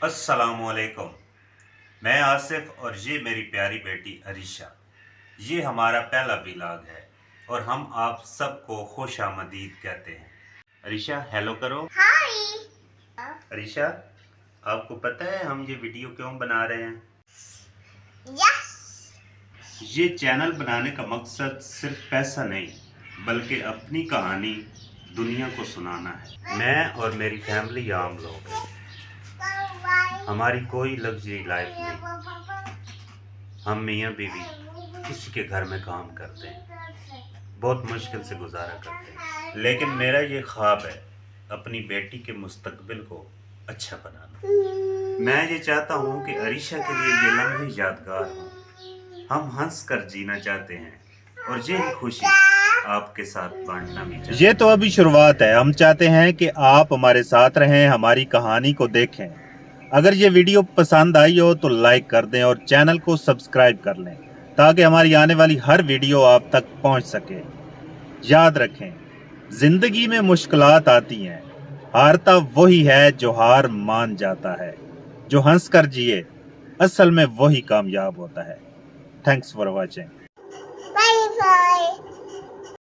अस्सलामुअलैकुम। मैं आसिफ और ये मेरी प्यारी बेटी अरीशा। ये हमारा पहला व्लॉग है और हम आप सबको खुश आमदीद कहते हैं। अरीशा हेलो करो। हाय। अरीशा, आपको पता है हम ये वीडियो क्यों बना रहे हैं? यस। ये चैनल बनाने का मकसद सिर्फ पैसा नहीं बल्कि अपनी कहानी दुनिया को सुनाना है। मैं और मेरी फैमिली आम लोग हैं। हमारी कोई लग्जरी लाइफ नहीं। हम मियाँ बीवी किसी के घर में काम करते हैं, बहुत मुश्किल से गुजारा करते हैं, लेकिन मेरा ये ख्वाब है अपनी बेटी के मुस्तकबिल को अच्छा बनाना। मैं ये चाहता हूँ कि अरीशा के लिए ये लम्हे यादगार हों। हम हंस कर जीना चाहते हैं और यही खुशी आपके साथ बांटना भी चाहते हैं। ये तो अभी शुरुआत है। हम चाहते हैं कि आप हमारे साथ रहें, हमारी कहानी को देखें। अगर ये वीडियो पसंद आई हो तो लाइक कर दें और चैनल को सब्सक्राइब कर लें ताकि हमारी आने वाली हर वीडियो आप तक पहुंच सके। याद रखें, जिंदगी में मुश्किलात आती हैं, हारता वही है जो हार मान जाता है। जो हंस कर जिए असल में वही कामयाब होता है। Thanks for watching. Bye bye.